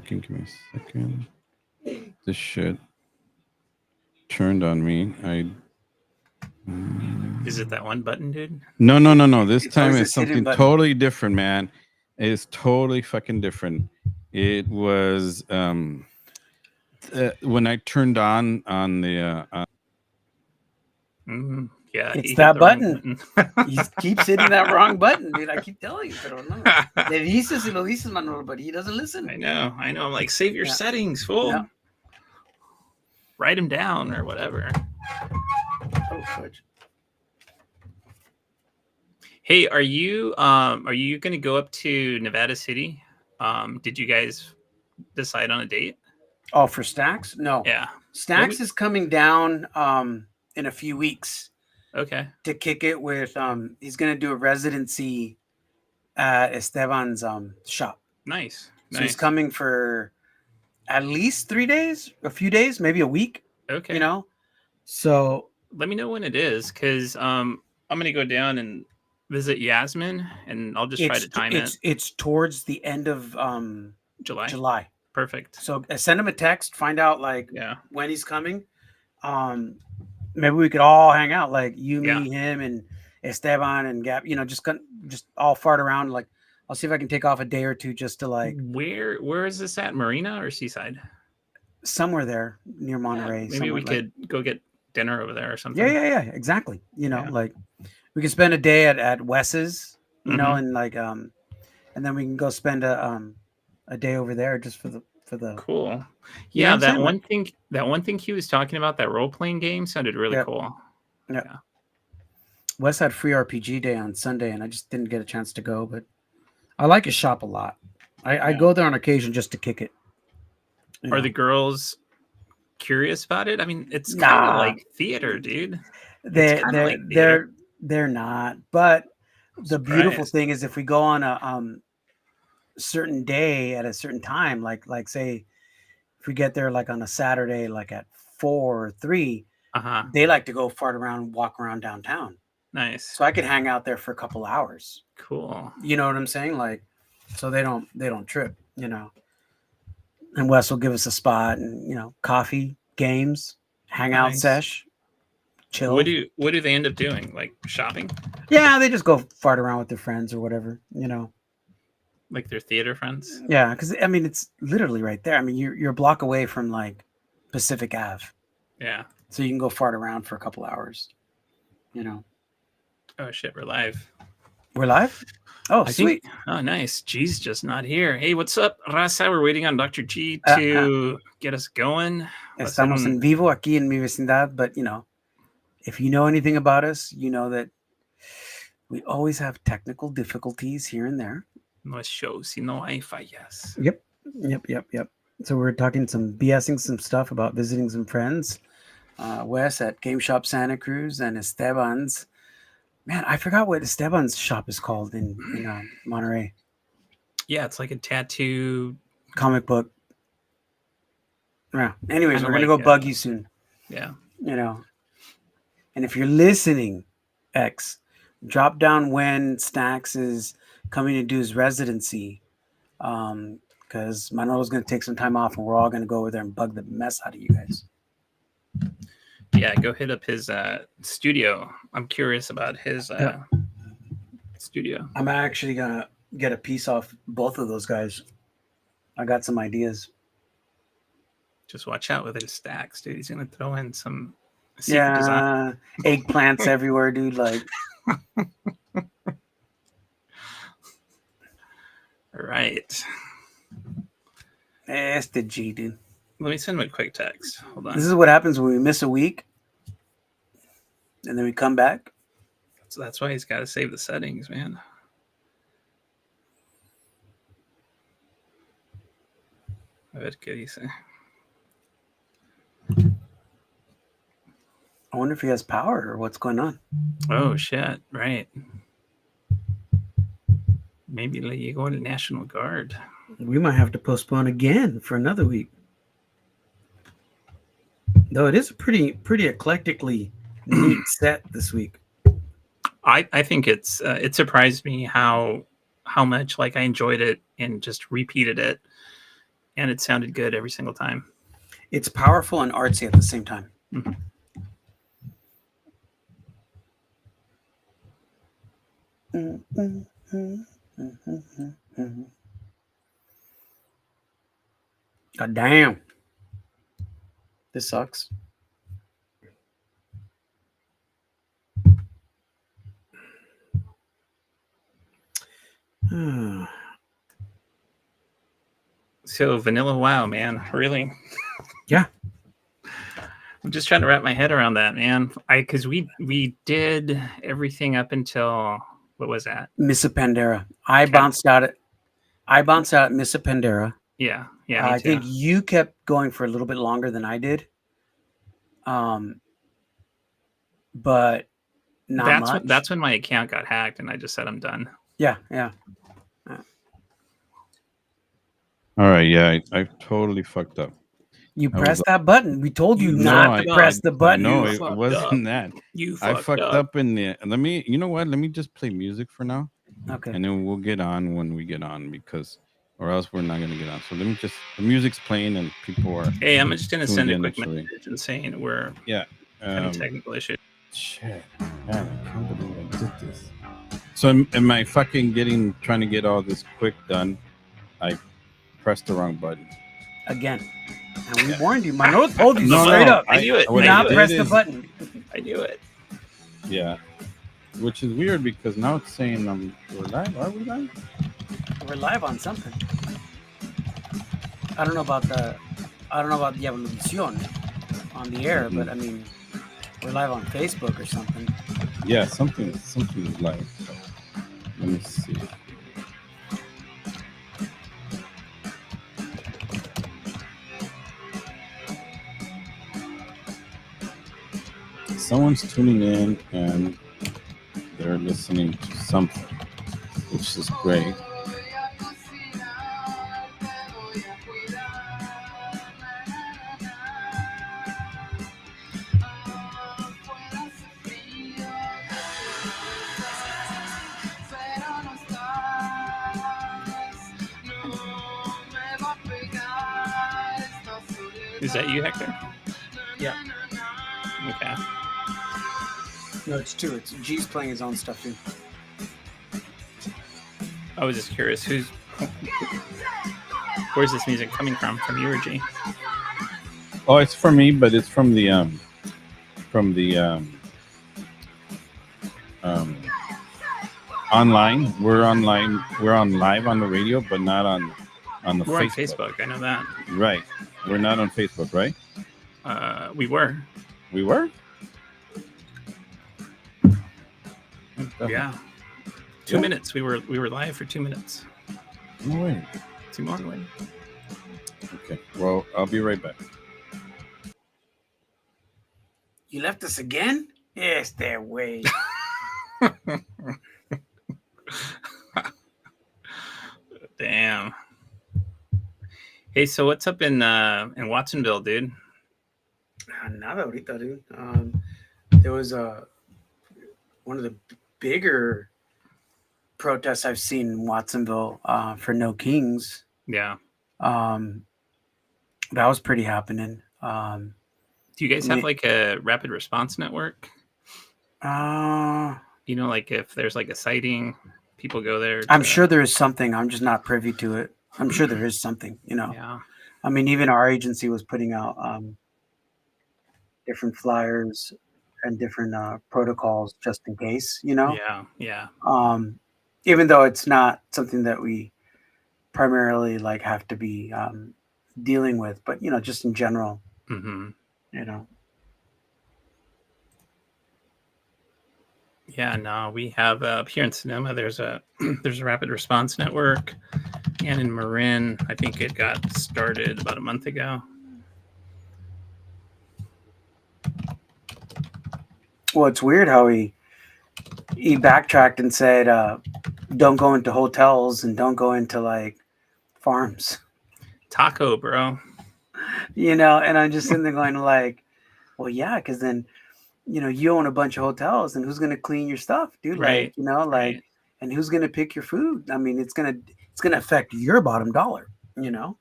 second. Give me a second. This shit turned on me. Is it that one button, dude? No. This It's time always the it's sit-in something button. totally different, man. It's totally fucking different. It was when I turned on the Yeah, It's he hit that the wrong button. You keep hitting that wrong button, dude. I keep telling you, pero no. Le dices y lo dices, Manuel, but he doesn't listen. I know. I'm like, save your Yeah. settings, fool. Yeah. Write them down or whatever. Oh, fudge. Hey, are you gonna go up to Nevada City? Did you guys decide on a date? Oh, for Stacks? No. Yeah. Stacks is coming down in a few weeks Okay. to kick it with he's gonna do a residency at Esteban's shop. Nice. So he's coming for at least 3 days, a few days, maybe a week. Okay. You know? So let me know when it is, because I'm gonna go down and visit Yasmin, and I'll just try to time it. It's towards the end of July. Perfect. So send him a text, find out like when he's coming. Maybe we could all hang out, like you, me, him, and Esteban and Gap. You know, just all fart around. Like, I'll see if I can take off a day or two just to like. Where is this at? Marina or Seaside? Somewhere there near Monterey. Maybe we could go get dinner over there or something. Yeah, exactly. You know, like we could spend a day at Wes's, you know, and like and then we can go spend a day over there just for the cool. Yeah, that one thing he was talking about, that role-playing game, sounded really cool. Yeah. Wes had free RPG day on Sunday, and I just didn't get a chance to go, but I like his shop a lot. I go there on occasion just to kick it. Are the girls curious about it? I mean, it's kind of like theater, dude. They're not. But the beautiful thing is, if we go on a certain day at a certain time, like say if we get there like on a Saturday, like at 4 or 3, they like to go fart around, walk around downtown. Nice. So I could hang out there for a couple hours. Cool. You know what I'm saying? Like, so they don't trip, you know. And Wes will give us a spot, and you know, coffee, games, hangout sesh, chill. What do they end up doing? Like shopping? Yeah, they just go fart around with their friends or whatever, you know. Like their theater friends? Yeah, because I mean it's literally right there. I mean you're a block away from like Pacific Ave. Yeah. So you can go fart around for a couple hours. You know. Oh shit, we're live. We're live? Oh, sweet. Oh, nice. G's just not here. Hey, what's up, Raza? We're waiting on Dr. G to get us going. Estamos en vivo aquí en mi vecindad, but you know, if you know anything about us, you know that we always have technical difficulties here and there. No es show, sino hay fallas. Yep. So we're talking BSing some stuff about visiting some friends. Wes at Game Shop Santa Cruz and Esteban's. Man, I forgot what Esteban's shop is called in Monterey. Yeah, it's like a tattoo comic book. Yeah. Anyways, we're gonna go bug you soon. Yeah. You know. And if you're listening, X, drop down when Stacks is coming to do his residency. Because Manuel's gonna take some time off and we're all gonna go over there and bug the mess out of you guys. Yeah, go hit up his studio. I'm curious about his studio. I'm actually gonna get a piece off both of those guys. I got some ideas. Just watch out with his Stacks, dude. He's gonna throw in some design. Eggplants everywhere, dude. Like, all right. Este G, dude. Let me send him a quick text. Hold on. This is what happens when we miss a week, and then we come back. So that's why he's got to save the settings, man. A ver qué dice. I wonder if he has power or what's going on. Oh, shit. Right. Maybe le llegó el National Guard. We might have to postpone again for another week. Though it is a pretty eclectically neat set this week. I think it surprised me how much like I enjoyed it and just repeated it. and it sounded good every single time. It's powerful and artsy at the same time. Mm-hmm. God damn. This sucks. So Vanilla WoW, man, really? Yeah. I'm just trying to wrap my head around that, man. Because we did everything up until, what was that? Missa Pandera. I bounced out at Missa Pandera. Yeah, me I too. think you kept going for a little bit longer than I did. But not much. That's when my account got hacked, and I just said I'm done. Yeah. All right, yeah, I totally fucked up. You pressed that button. We told you not to press the button. No, it wasn't that. I fucked up in the. Let me. You know what? Let me just play music for now. Okay. And then we'll get on when we get on, because, or else we're not gonna get on. So let me just. The music's playing and people are. Hey, I'm just gonna send a quick message and saying we're having technical issues. Shit, man, I can't believe I did this. So am I fucking trying to get all this quick done? I pressed the wrong button again. And we warned you. My notes told you straight up. I knew it. Do not press the button. I knew it. Yeah. Which is weird because now it's saying we're live. Are we live? We're live on something. I don't know about the evolution on the air, but I mean, we're live on Facebook or something. Yeah, something is live. So let me see. Someone's tuning in and they're listening to something, which is great. Is that you, Hector? Yeah. Okay. No, it's two. It's G's playing his own stuff too. I was just curious, where's this music coming from you or G? Oh, it's from me, but it's from the online. We're online. We're on live on the radio, but not on the We're Facebook. on Facebook. I know that. Right. We're not on Facebook, right? We were. We were? Yeah. 2 minutes. We were live for 2 minutes. No way. Simone, wait. Okay. Well, I'll be right back. You left us again? Yes, that way. Damn. Hey, so what's up in Watsonville, dude? Nada ahorita, dude. There was one of the bigger protests I've seen in Watsonville for No Kings. Yeah. That was pretty happening. Do you guys have like a rapid response network? You know, like if there's like a sighting, people go there. I'm sure there is something. I'm just not privy to it. I'm sure there is something, you know. Yeah. I mean, even our agency was putting out different flyers and different protocols just in case, you know. Yeah. Even though it's not something that we primarily like have to be dealing with, but you know, just in general, you know. Yeah, no, we have up here in Sonoma. There's a rapid response network, and in Marin, I think it got started about a month ago. Well, it's weird how he backtracked and said, "Don't go into hotels and don't go into like farms." Taco, bro. You know, and I'm just sitting there going like, "Well, yeah, because then." You know, you own a bunch of hotels, and who's going to clean your stuff, dude? Right. Like, you know, like, right. And who's going to pick your food? I mean, it's going to affect your bottom dollar, you know?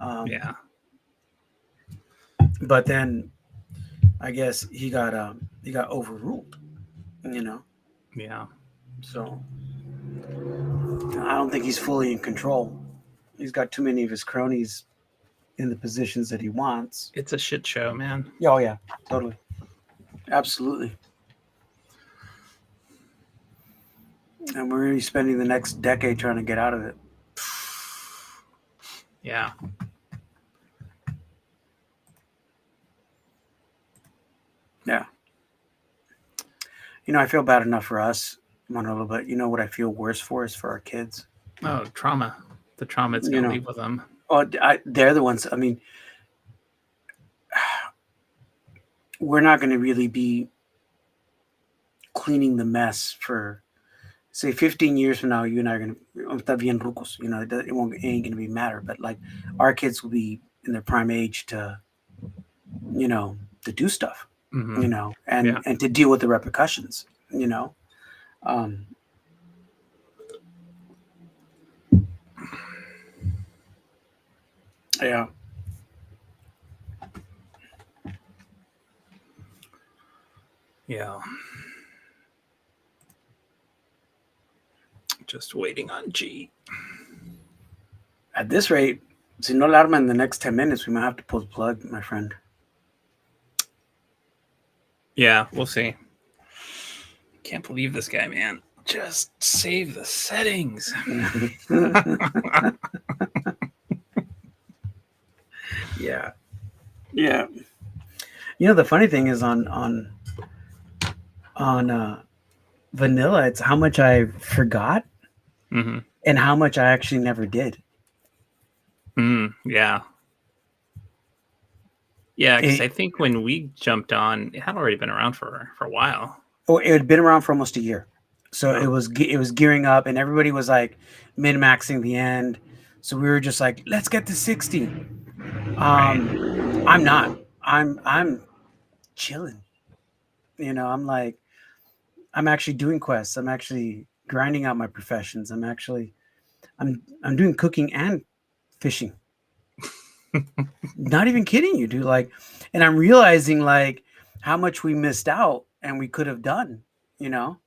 Yeah. But then I guess he got overruled, you know. Yeah. So I don't think he's fully in control. He's got too many of his cronies in the positions that he wants. It's a shit show, man. Oh yeah, totally, absolutely. And we're really spending the next decade trying to get out of it. Yeah. Yeah. You know, I feel bad enough for us, Manolo, but you know what I feel worse for is for our kids. Oh, trauma. The trauma it's going to leave with them. Oh, they're the ones. I mean, we're not going to really be cleaning the mess for, say, 15 years from now. You and I are going to be in rucos. You know, it ain't going to be matter. But like, our kids will be in their prime age to, you know, to do stuff. Mm-hmm. You know, and to deal with the repercussions. You know. Yeah. Yeah. Just waiting on G. At this rate, si no la arma in the next 10 minutes, we might have to pull the plug, my friend. Yeah, we'll see. Can't believe this guy, man. Just save the settings. Yeah. Yeah. You know, the funny thing is on vanilla, it's how much I forgot and how much I actually never did. Yeah. Yeah, because I think when we jumped on, it had already been around for a while. Oh, it had been around for almost a year. So it was gearing up, and everybody was like min-maxing the end. So we were just like, let's get to 60. I'm not. I'm chilling. You know, I'm actually doing quests. I'm actually grinding out my professions. I'm doing cooking and fishing. Not even kidding you, dude. Like, and I'm realizing like how much we missed out and we could have done, you know?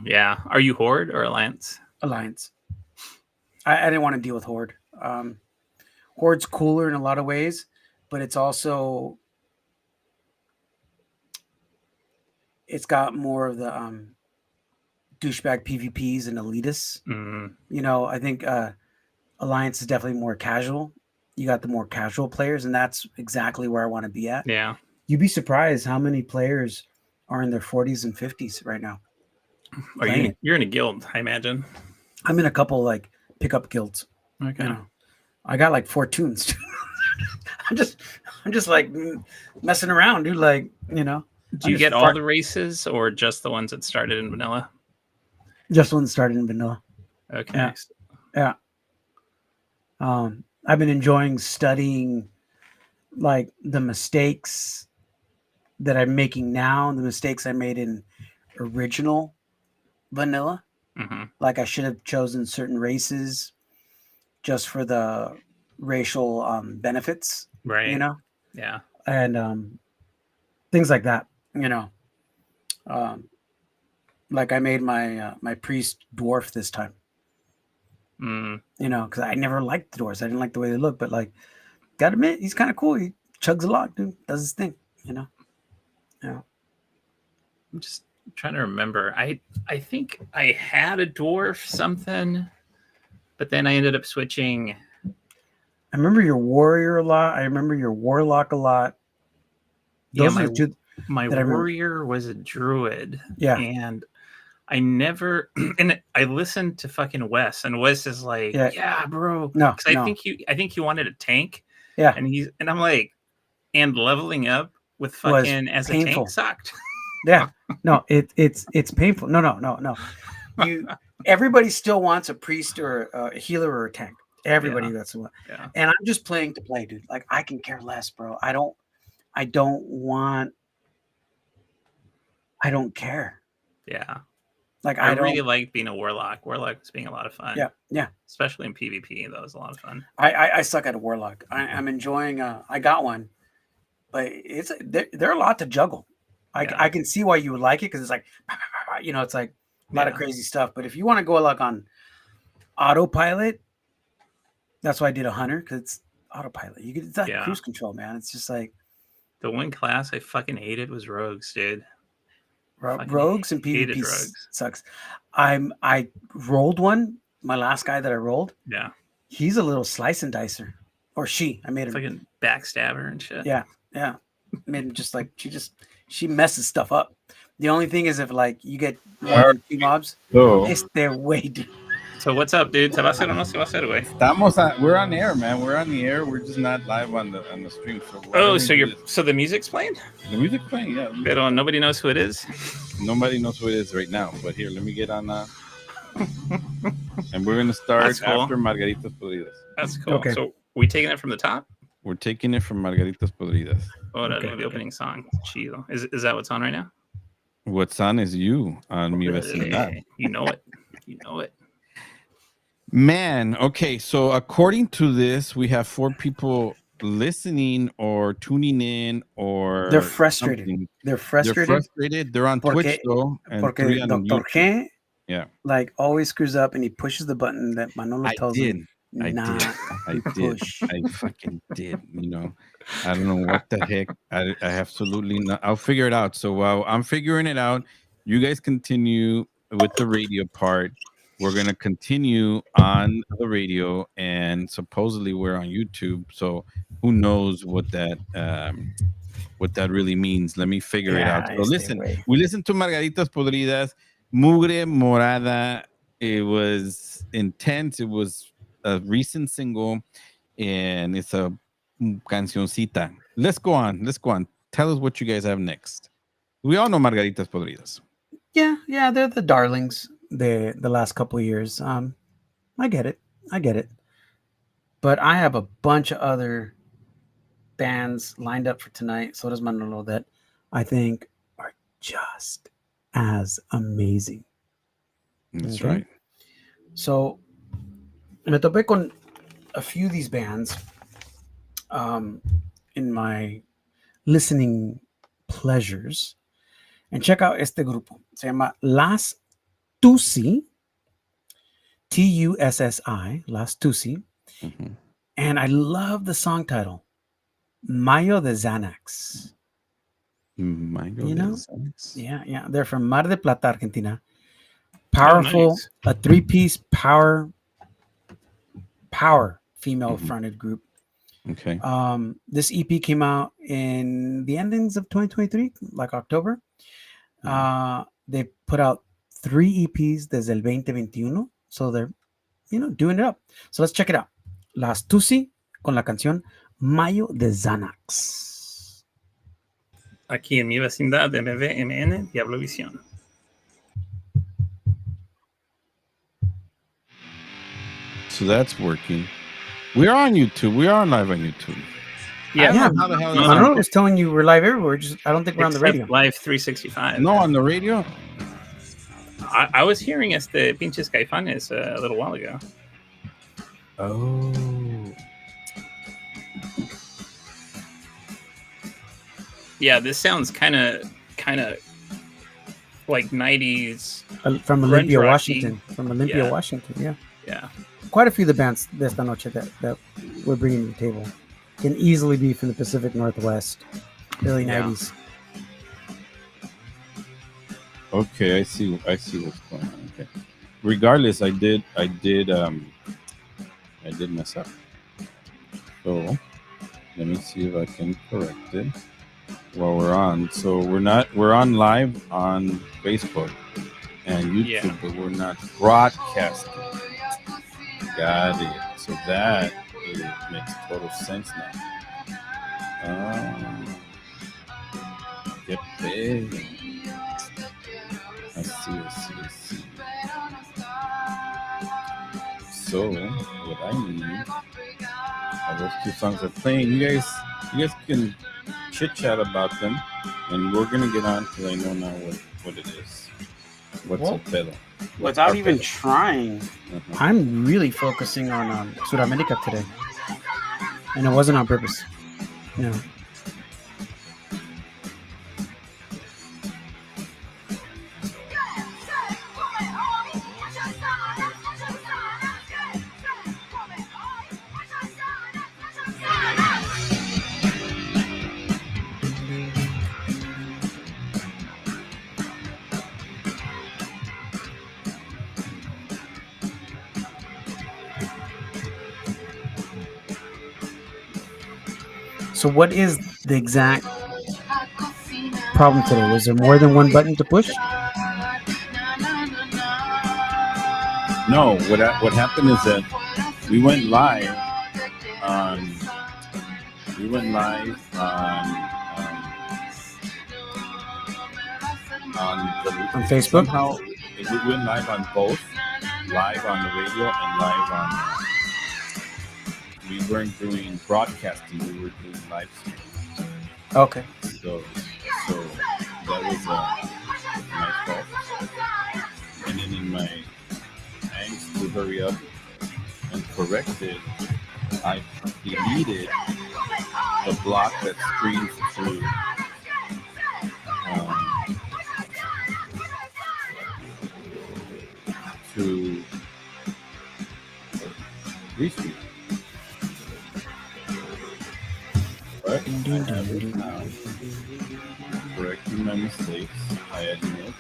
Yeah. Are you Horde or Alliance? Alliance. I didn't want to deal with Horde. Horde's cooler in a lot of ways, but it's also, it's got more of the douchebag PvPs and elitists. You know, I think Alliance is definitely more casual. You got the more casual players, and that's exactly where I want to be at. Yeah. You'd be surprised how many players are in their 40s and 50s right now. You're in a guild, I imagine. I'm in a couple like pickup guilds. Okay. You know, I got like 4 tunes. I'm just like messing around, dude. Like, you know. Do you get all the races or just the ones that started in vanilla? Just one that started in vanilla. Okay. Yeah. I've been enjoying studying like the mistakes that I'm making now, and the mistakes I made in original vanilla. Like I should have chosen certain races just for the racial benefits, right? You know, yeah, and things like that. You know, like I made my my priest dwarf this time. You know, because I never liked the dwarves. I didn't like the way they look, but like, gotta admit, he's kind of cool. He chugs a lot, dude. Does his thing. You know. Yeah. I'm just trying to remember. I think I had a dwarf something, but then I ended up switching. I remember your warrior a lot. I remember your warlock a lot. Those are the two. My warrior was a druid. Yeah. And I never, and I listened to fucking Wes, and Wes is like, yeah bro. No. I think he wanted a tank. Yeah. And I'm like, and leveling up with fucking as painful. A tank sucked. Yeah. No, it's painful. No. Everybody still wants a priest or a healer or a tank. Everybody that's the one. Yeah. And I'm just playing to play, dude. Like I can care less, bro. I don't care. Yeah. Like I don't really liked being a warlock. Warlock was being a lot of fun. Yeah. Especially in PvP, that was a lot of fun. I suck at a warlock. I'm enjoying. I got one, but they're a lot to juggle. I can see why you would like it because it's like, it's like a lot of crazy stuff. But if you want to go like on autopilot, that's why I did a hunter, because it's autopilot. It's like cruise control, man. It's just like the one class I fucking hated was rogues, dude. Rogues and PvP sucks. I rolled one. My last guy that I rolled. Yeah. He's a little slice and dicer, or she. I made him fucking backstabber and shit. Yeah. Made him just like she messes stuff up. The only thing is if like you get more than 2 mobs, it's their way, dude. So what's up, dude? ¿Se va a hacer o no se va a hacer, güey? We're on air, man. We're on the air. We're just not live on the stream. So the music's playing? The music's playing, yeah. Pero nobody knows who it is. Nobody knows who it is right now. But here, let me get on and we're gonna start after Margaritas Podridas. That's cool. Okay. So we taking it from the top? We're taking it from Margaritas Podridas. The opening song. Chido. Is that what's on right now? What's on is you on Mi Vecindad. You know it. You know it. Man, okay, so according to this, we have 4 people listening or tuning in, or they're frustrated. Something. They're frustrated. They're on Twitch though. And porque Dr. G, like always screws up and he pushes the button that Manolo tells him. I fucking did. I don't know what the heck. I absolutely not. I'll figure it out. So while I'm figuring it out, you guys continue with the radio part. We're going to continue on the radio, and supposedly we're on YouTube. So who knows what that really means. Let me figure it out. So listen, we listened to Margaritas Podridas, Mugre Morada. It was intense. It was a recent single, and it's a cancioncita. Let's go on. Tell us what you guys have next. We all know Margaritas Podridas. Yeah, they're the darlings. The last couple of years. I get it. But I have a bunch of other bands lined up for tonight. So does Manolo, that I think are just as amazing. That's right. So me topé con a few of these bands in my listening pleasures. And check out este grupo. Se llama Las Tussi, Tussi, Las Tussi. Mm-hmm. And I love the song title, Mayo de Xanax. Xanax? Yeah. They're from Mar del Plata, Argentina. Powerful, a 3-piece power female-fronted group. Okay. This EP came out in the endings of 2023, like October. They put out 3 EPs desde el 2021, so they're doing it up. So let's check it out. Las Tussi con la canción Mayo de Xanax. Aquí en Mi Vecindad de MVMN Diablovisión. So that's working. We're on YouTube. We are live on YouTube. Yeah. How the hell Manolo was telling you we're live everywhere. I don't think we're on the radio. Live 365. No, on the radio. I was hearing Pinches Caifanes a little while ago. Oh. Yeah, this sounds kind of like 90s. From Olympia, Washington. Washington, Yeah. Quite a few of the bands de esta noche that we're bringing to the table can easily be from the Pacific Northwest, early 90s. Okay, I see what's going on. Okay. Regardless, I did mess up. So let me see if I can correct it while we're on. So we're on live on Facebook and YouTube, but we're not broadcasting. Got it. So that makes total sense now. Get big. I see. So what I need are those 2 songs are playing. You guys can chit chat about them, and we're gonna get on because I know now what it is. What's Well, el pedo? Without even trying, I'm really focusing on Sudamerica today, and it wasn't on purpose. No. So what is the exact problem today? Was there more than one button to push? No, what happened is that we went live on On Facebook? Somehow we went live on both, live on the radio and live on. We weren't doing broadcasting; we were doing live streaming. Okay. So that was my fault. And then in my angst to hurry up and correct it, I deleted the block that streams to Restream. But I have it now. Correcting my mistakes. I admit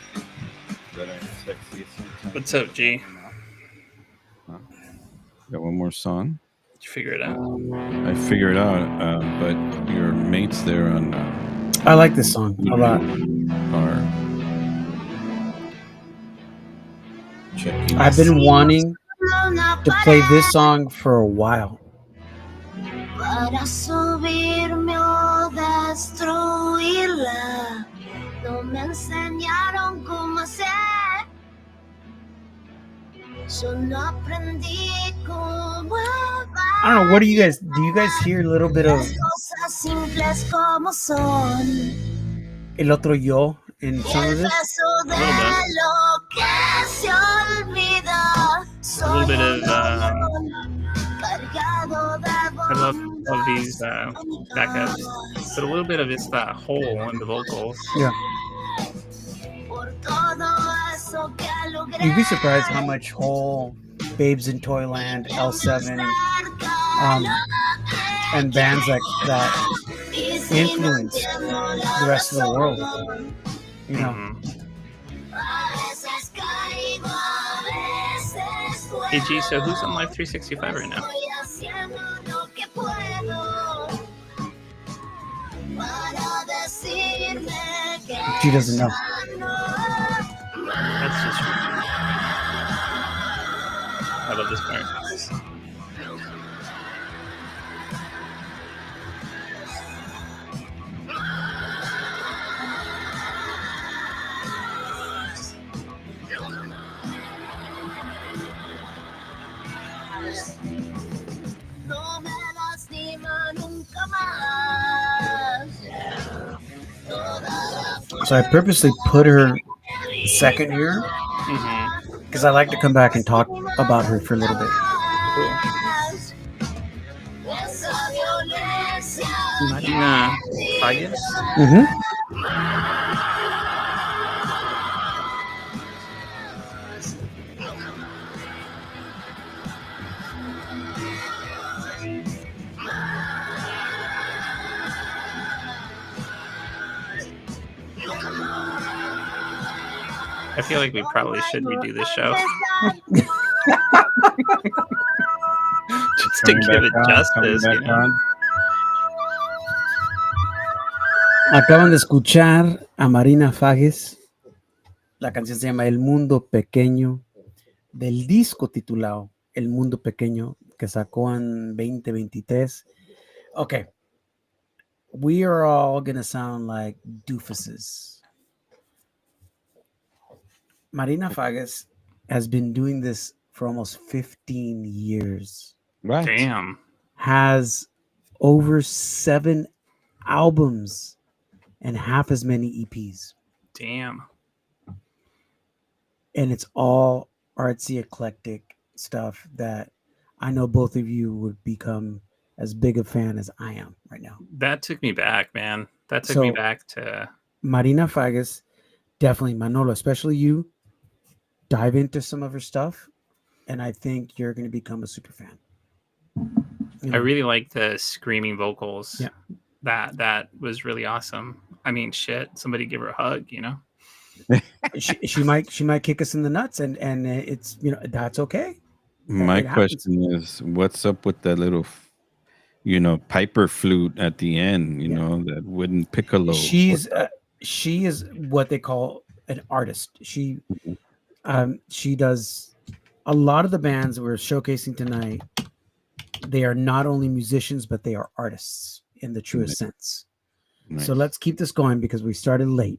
that I'm sexy sometimes. What's up, G? Got one more song. Did you figure it out? I figured it out, but your mates there on. I like this song a lot. Are checking. I've been wanting to play this song for a while. Para subirme o destruirla, no me enseñaron cómo hacer. Yo no aprendí cómo. I don't know. What do you guys hear a little bit of Cosas simples como son. El Otro Yo in some of El this? beso de lo que se olvida. A little bit of I love these backups, but a little bit of it's that hole in the vocals. Yeah. You'd be surprised how much whole Babes in Toyland, L7, and bands like that influence the rest of the world. You know. Hey G, so who's on Live 365 right now? She doesn't know. That's just rude. I love this part. So I purposely put her second here because I like to come back and talk about her for a little bit. Cool. Marina Falles? I feel like we probably should redo this show. Just to give it justice, you know. Acaban de escuchar a Marina Fages. La canción se llama El Mundo Pequeño, del disco titulado El Mundo Pequeño, que sacó en 2023. Okay. We are all going to sound like doofuses. Marina Fages has been doing this for almost 15 years. Right. Damn. Has over 7 albums and half as many EPs. Damn. and it's all artsy, eclectic stuff that I know both of you would become as big a fan as I am right now. That took me back, man. That took me back to Marina Fagas. Definitely, Manolo, especially you. Dive into some of her stuff, and I think you're going to become a super fan. I really like the screaming vocals. Yeah. That was really awesome. I mean, shit, somebody give her a hug, you know? she might kick us in the nuts, and it's, you know, that's okay. My question is, what's up with that little, piper flute at the end? That wooden piccolo. She is what they call an artist. She does a lot of the bands we're showcasing tonight. They are not only musicians, but they are artists in the truest sense. Nice. So let's keep this going because we started late.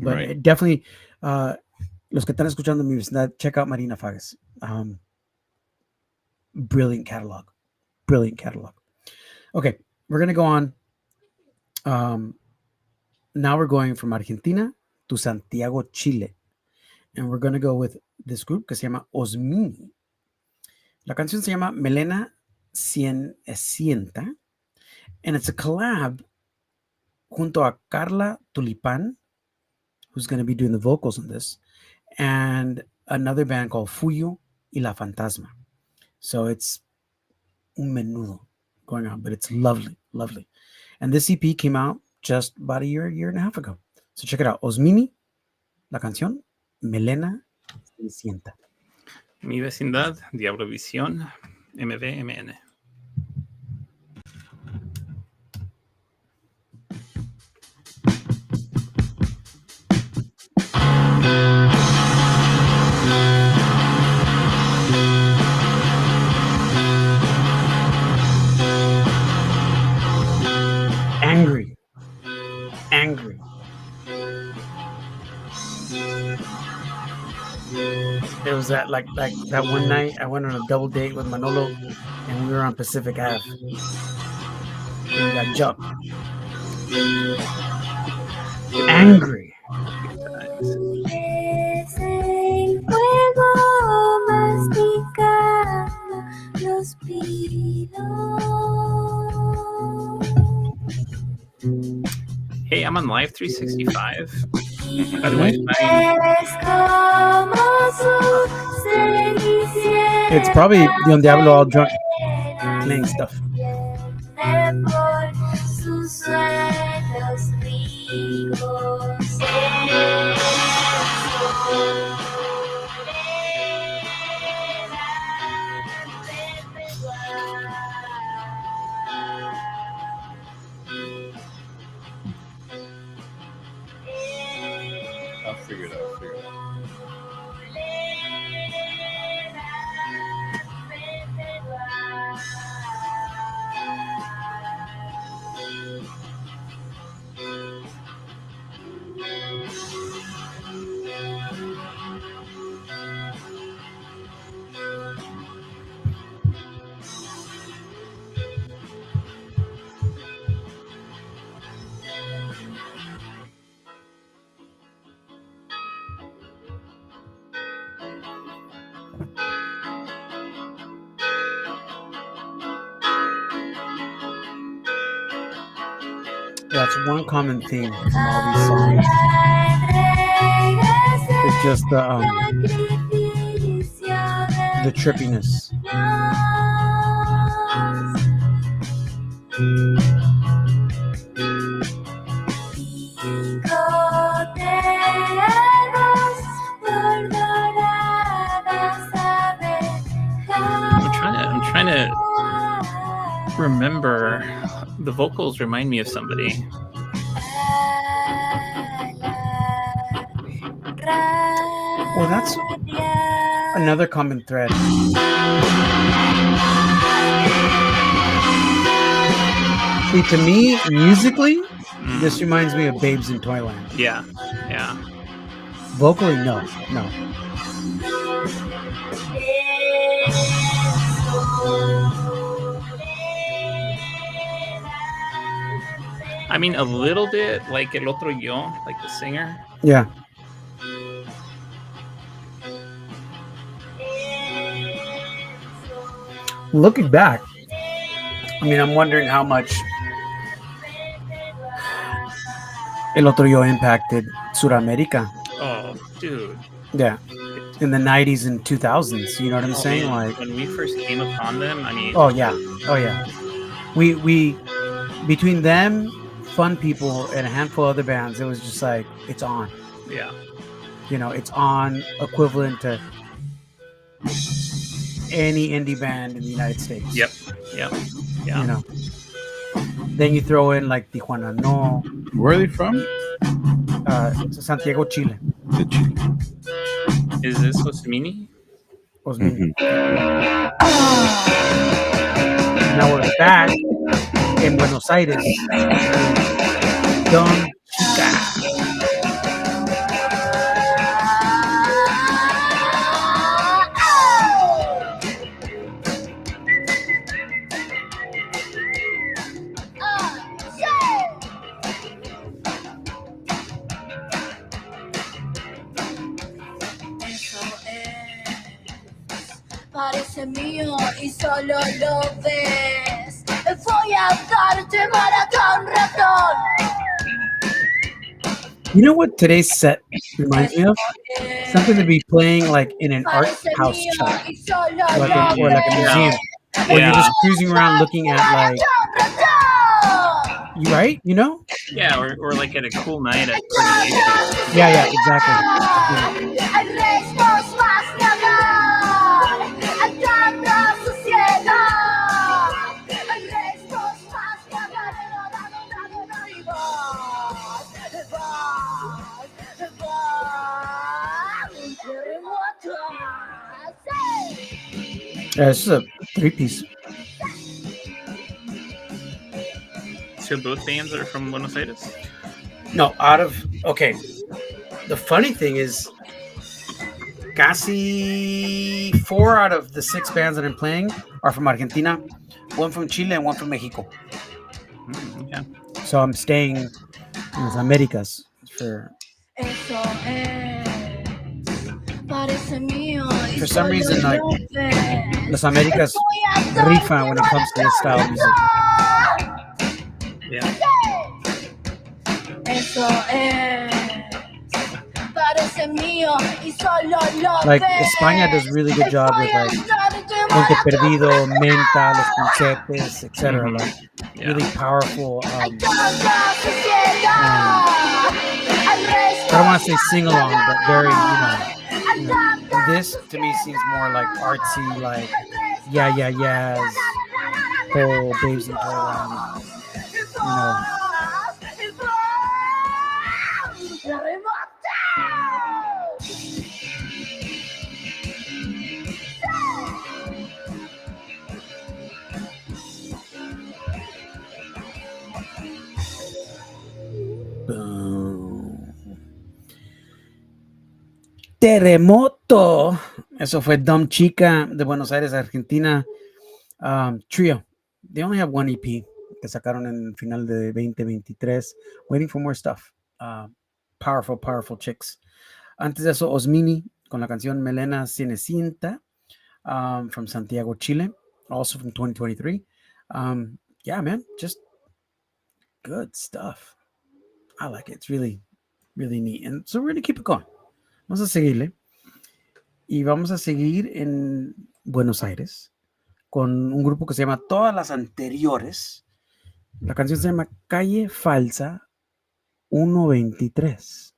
But definitely, los que están escuchando mi vecindad, check out Marina Fagas. Brilliant catalog. Okay, we're going to go on. Now we're going from Argentina to Santiago, Chile. And we're going to go with this group que se llama Osmini. La canción se llama Melena Sienta. And it's a collab junto a Carla Tulipan, who's going to be doing the vocals on this, and another band called Fuyo y La Fantasma. So it's un menudo going on, but it's lovely. And this EP came out just about a year and a half ago. So check it out. Osmini, la canción Melena Sienta. Mi vecindad, Diablo Visión, MVMN. Angry. There was that like that one night I went on a double date with Manolo and we were on Pacific Ave. And we got jumped. Angry. Hey, I'm on Live 365. By the way, it's probably Don Diablo all drunk playing stuff. I'll figure it out. That's one common theme from all these songs. It's just the trippiness. I'm trying to remember. The vocals remind me of somebody. Well, that's another common thread. See, to me, musically, this reminds me of Babes in Toyland. Yeah. Vocally, no. I mean, a little bit like El Otro Yo, like the singer. Yeah. Looking back, I mean, I'm wondering how much El Otro Yo impacted Sudamerica. Oh, dude. Yeah, in the 90s and 2000s. You know what I'm Oh saying? man, Like, when we first came upon them, I mean, oh yeah, oh yeah. We between them, Fun People, and a handful of other bands, it was just like it's on. yeah, It's on equivalent to any indie band in the United States. yep, yep, yeah. You know. Then you throw in like Tijuana No, Where are they from? Santiago, Chile. The Chile. Is this Osamini? Osmini. Mhm. Now we're back in Buenos Aires with Dumb Chica. Parece mío y solo lo ves. Voy a darte maratón ratón. You know what today's set reminds me of? Something to be playing like in an art house shop, or like a museum, where you're just cruising around looking at like, you right? You know? Yeah, or like at a cool night at Party Nation. Yeah, exactly. Yeah, this is a 3-piece. So both bands are from Buenos Aires. No, okay. The funny thing is, casi 4 out of the 6 bands that I'm playing are from Argentina, 1 from Chile, and 1 from Mexico. Okay. So I'm staying in las Americas for some reason, like Las Americas rifa when it comes to this style of music. Yeah. Like España does really good job with like Monte Perdido, Menta, Los Pinchetes, etc. Like really powerful. I don't want to say sing along, but very This to me seems more like artsy, like yeahs, whole babes in toyland. Boom. Terremoto. Eso fue Dumb Chica de Buenos Aires, Argentina. Trio. They only have one EP que sacaron en el final de 2023. Waiting for more stuff. Powerful chicks. Antes de eso, Osmini con la canción Melena Cinecinta from Santiago, Chile. Also from 2023. Yeah, man. Just good stuff. I like it. It's really, really neat. And so we're going to keep it going. Vamos a seguirle. Y vamos a seguir en Buenos Aires con un grupo que se llama Todas las Anteriores. La canción se llama Calle Falsa 123.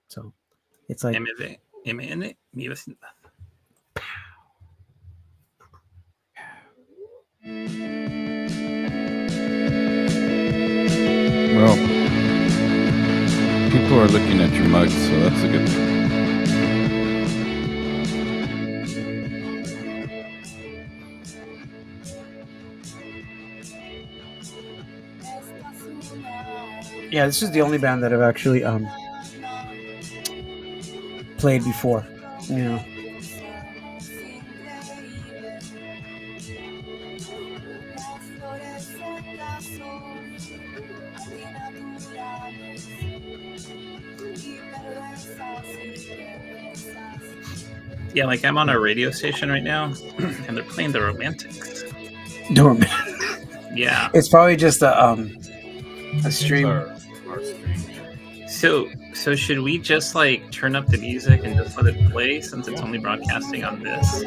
So, it's like MN, mi vecindad. Well, people are looking at your mugs, so that's a good thing. Yeah, this is the only band that I've actually played before. Yeah, like I'm on a radio station right now, and they're playing the Romantics. Dormant. Yeah. It's probably just a stream. Our stream. So should we just like turn up the music and just let it play since it's only broadcasting on this?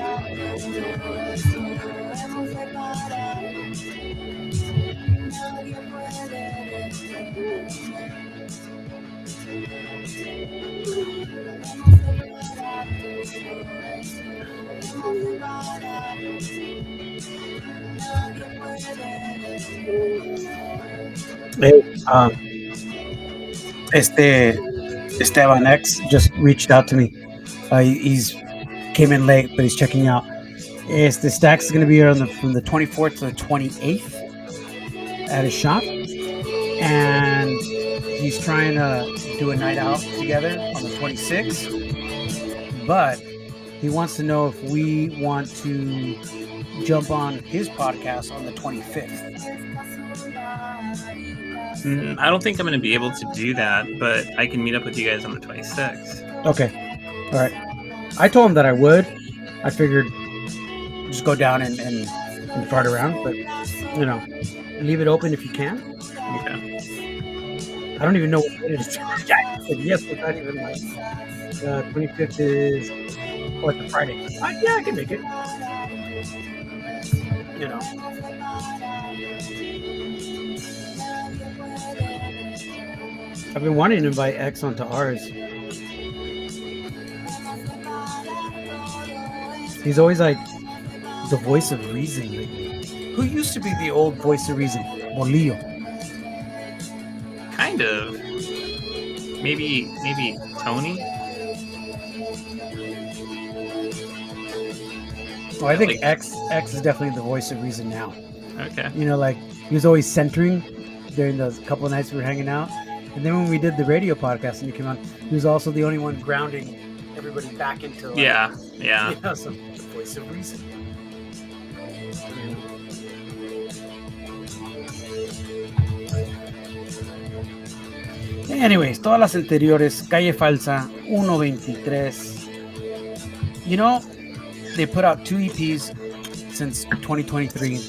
Esteban X just reached out to me. He's came in late, but he's checking out. The Stacks is going to be from the 24th to the 28th at his shop, and he's trying to do a night out together on the 26th. But he wants to know if we want to jump on his podcast on the 25th. I don't think I'm going to be able to do that, but I can meet up with you guys on the 26th. Okay. All right. I told him that I would. I figured just go down and fart around, but, leave it open if you can. Okay. I don't even know what it is. I said yes, but not even like 25th is what, the Friday. Yeah, I can make it. I've been wanting to invite X onto ours. He's always like the voice of reason lately. Who used to be the old voice of reason? Bolillo. Kind of. Maybe Tony. Well, I think X is definitely the voice of reason now. Okay. Like he was always centering during those couple of nights we were hanging out. And then when we did the radio podcast and you came on, he was also the only one grounding everybody back into some voice of reason. Anyways, todas las anteriores, Calle Falsa, 123. They put out 2 EPs since 2023.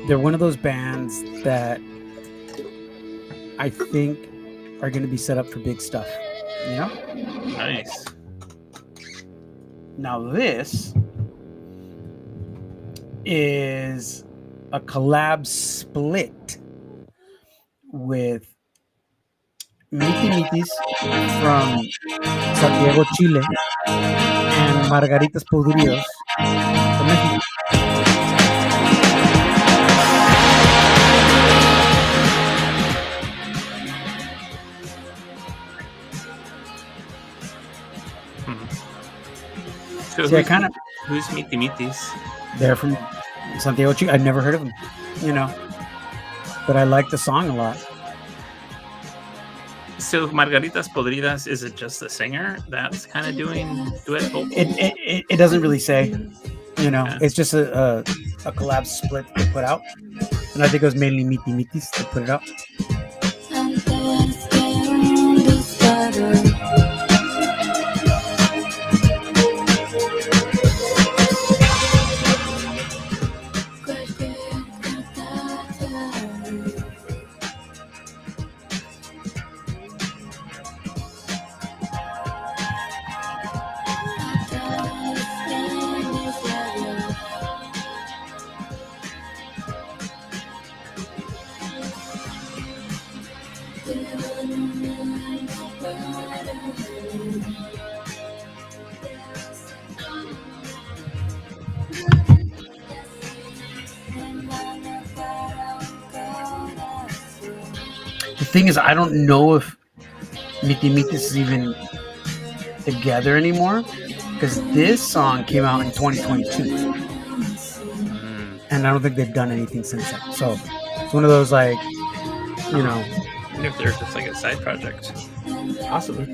They're one of those bands that I think are going to be set up for big stuff. Nice. Now this is a collab split with Miti Mitis from Santiago, Chile, and Margaritas Podridos from Mexico. So who's Miti Mitis? They're from Santiago, Chile. I've never heard of them, but I like the song a lot. So Margaritas Podridas, is it just the singer that's kind of doing duet vocals? It doesn't really say, It's just a collab split they put out, and I think it was mainly Miti Mitis that put it out. The thing is, I don't know if Miti Mitis is even together anymore, because this song came out in 2022, and I don't think they've done anything since then. So it's one of those I wonder if they're just like a side project. Possibly.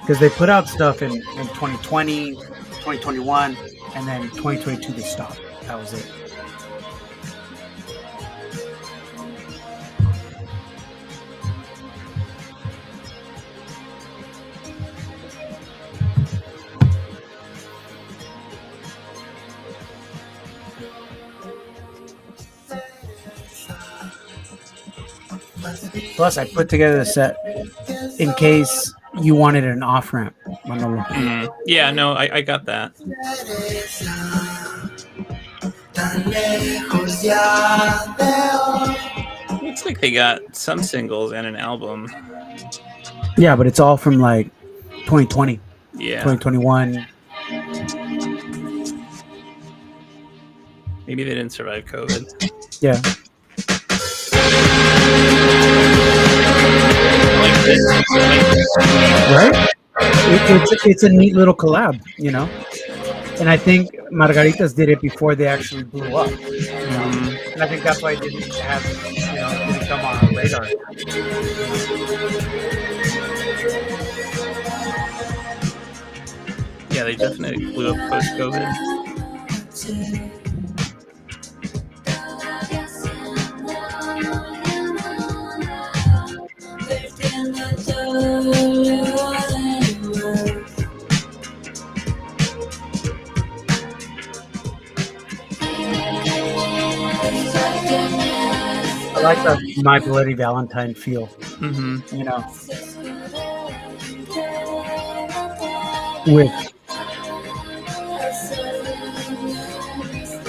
Because they put out stuff in 2020, 2021, and then 2022 they stopped. That was it. Plus, I put together the set in case you wanted an off ramp, Manolo. Yeah, no, I got that. Looks like they got some singles and an album. Yeah, but it's all from like 2020, Yeah, 2021. maybe they didn't survive COVID. Yeah. Like this, Right? It's a neat little collab, you know? And I think Margaritas did it before they actually blew up. And I think that's why it didn't have, didn't come on our radar. Yeah, they definitely blew up post-COVID. I like the My Bloody Valentine feel, Mm-hmm. you know? With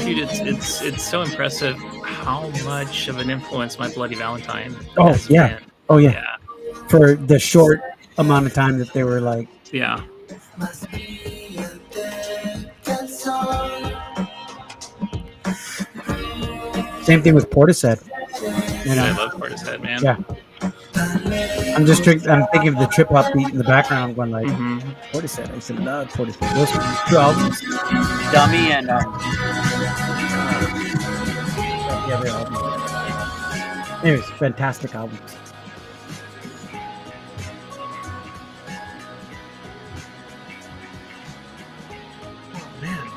Dude, it's so impressive how much of an influence My Bloody Valentine Oh, has yeah. been. Oh, yeah. For the short amount of time that they were like, Yeah. same thing with Portishead. You I know, love Portishead, man. Yeah. I'm thinking of the trip hop beat in the background. I'm going like, Mm-hmm. Portishead. I used to love Portishead. Those two albums, Dummy and the other album. Anyways, fantastic albums. Oh man,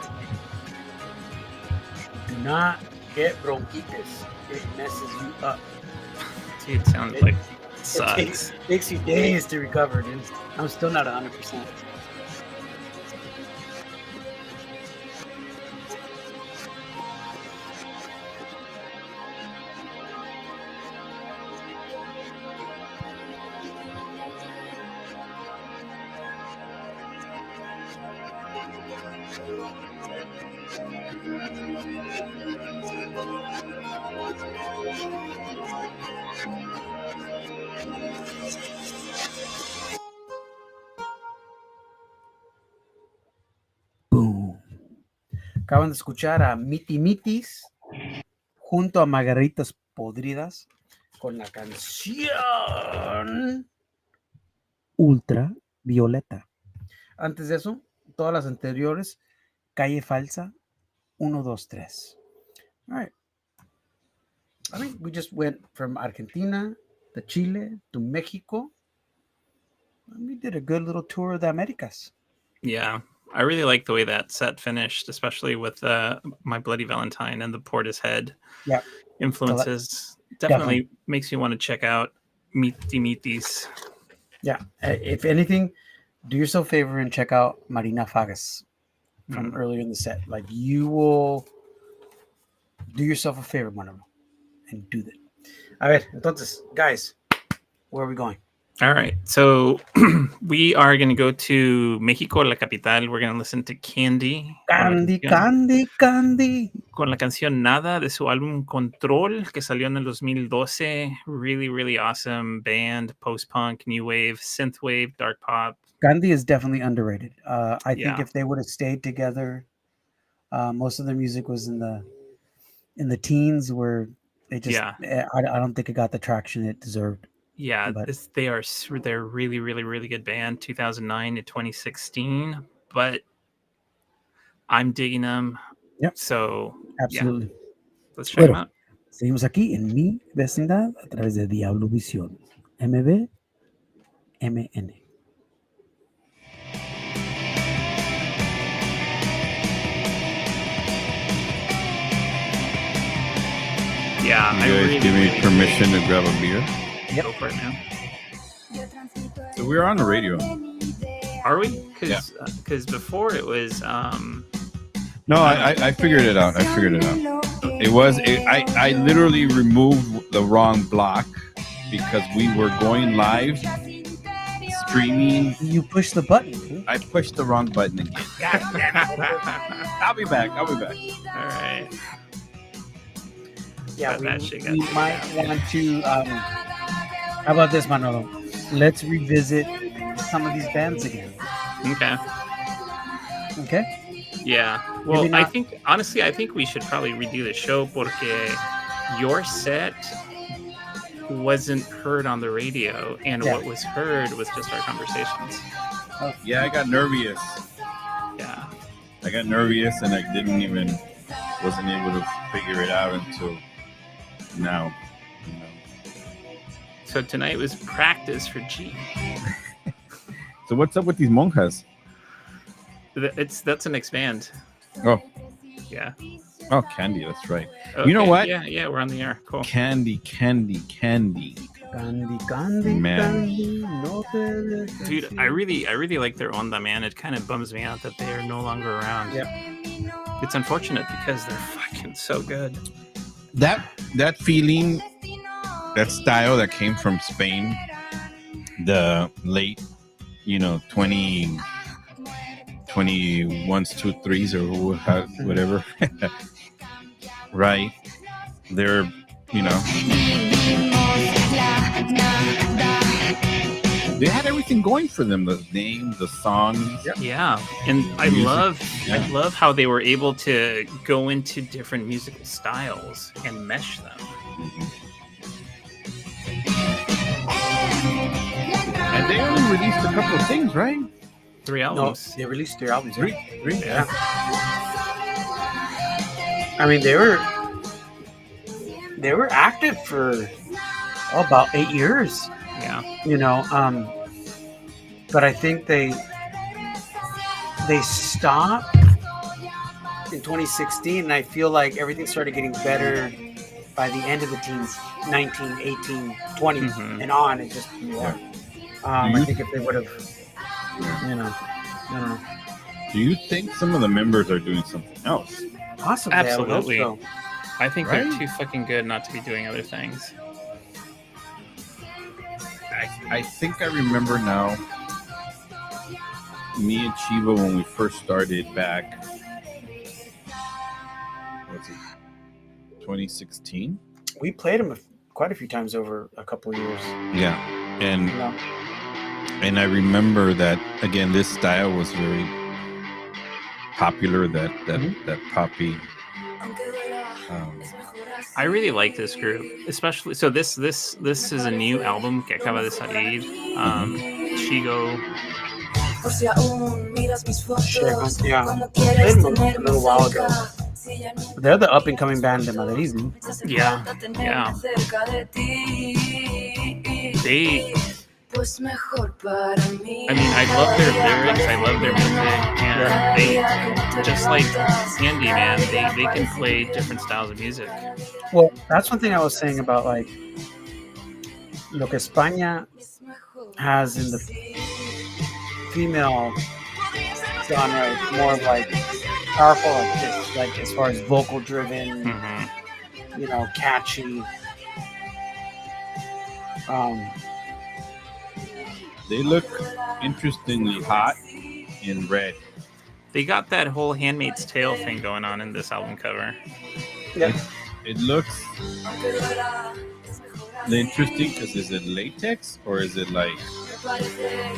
do not get bronchitis. It messes you up. Dude, sounds like It sucks. takes you days to recover, dude. I'm still not 100%. Boom. Acaban de escuchar a Miti Mitis junto a Margaritas Podridas con la canción Ultravioleta. Antes de eso, todas las anteriores, Calle Falsa, 1, 2, 3. All right. I think we just went from Argentina to Chile to Mexico. And we did a good little tour of the Americas. Yeah. I really like the way that set finished, especially with My Bloody Valentine and the Portishead influences. Definitely makes you want to check out Miti Mitis. Yeah. If anything, do yourself a favor and check out Marina Fagas from earlier in the set. Like, you will do yourself a favor, Manolo, and do that. A ver, entonces, guys, where are we going? All right. So we are going to go to Mexico, la capital. We're going to listen to Candy. Candy. Con la canción Nada de su álbum Control, que salió en el 2012. Really, really awesome band. Post-punk, new wave, synthwave, dark pop. Candy is definitely underrated. I think if they would have stayed together, most of their music was in the teens, where they just I don't think it got the traction it deserved. Yeah, they're really, really, really good band. 2009 to 2016, but I'm digging them. Yep. So absolutely. Let's check them out. Seguimos aquí en Mi Vecindad a través de Diablo Visión. MB MN. Yeah, you guys really, give me permission to grab a beer. Go for it, man. So we're on the radio. Are we? Because before it was. No, I figured it out. I literally removed the wrong block because we were going live streaming. You push the button. I pushed the wrong button again. God damn it. I'll be back. All right. Yeah, we might want to. How about this, Manolo? Let's revisit some of these bands again. Okay. Yeah. Well, I think we should probably redo the show porque your set wasn't heard on the radio, and what was heard was just our conversations. Oh. Yeah, I got nervous. Yeah. I got nervous, and I wasn't able to figure it out until now. So tonight was practice for G. So what's up with these monjas? That's an expand. Oh. Yeah. Oh, Candy, that's right. Okay. You know what? Yeah, we're on the air. Cool. Candy. Man. Dude, I really like their onda, man. It kind of bums me out that they are no longer around. Yep. It's unfortunate because they're fucking so good. That feeling, that style that came from Spain, the late, 21s, 2, 3s or whatever. Right. They're, they had everything going for them, the name, the songs. Yeah. And I love how they were able to go into different musical styles and mesh them. And they only released a couple of things, right? 3 albums. No, they released 3 albums. Three? Yeah. I mean, they were active for about 8 years. Yeah. But I think they stopped in 2016, and I feel like everything started getting better by the end of the teens, 19, 18, 20, and on. It just, I think if they would have, I don't know. Do you think some of the members are doing something else? Possibly. Absolutely. I think Right? they're too fucking good not to be doing other things. I think I remember now, me and Chiva, when we first started back, what's it, 2016? We played them quite a few times over a couple of years. Yeah. And I remember that, again, this style was very popular, that poppy. I really like this group, especially. So this is a new album que acaba de salir. Chigo. Yeah, played them a little while ago. They're the up and coming band in Madrid. Yeah. I mean, I love their lyrics. I love their music, and they just like Andy, man. They can play different styles of music. Well, that's one thing I was saying about like lo que España has in the female genre, it's more of like powerful, like as far as vocal driven, catchy. They look interestingly hot in red. They got that whole Handmaid's Tale thing going on in this album cover. Yep. It looks interesting because is it latex or is it like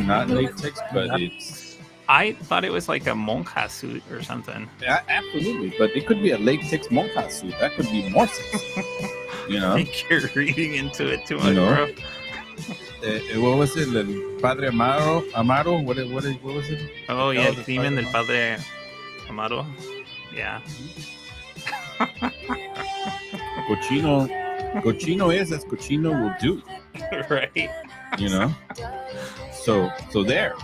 not latex, but it's... I thought it was like a monja suit or something. Yeah, absolutely, but it could be a latex monja suit. That could be more sense. I think you're reading into it too much, bro. What was it? El Padre Amaro? What was it? Oh, yeah, Crimen del Padre Amaro. Yeah. Cochino is as cochino will do. Right. So there.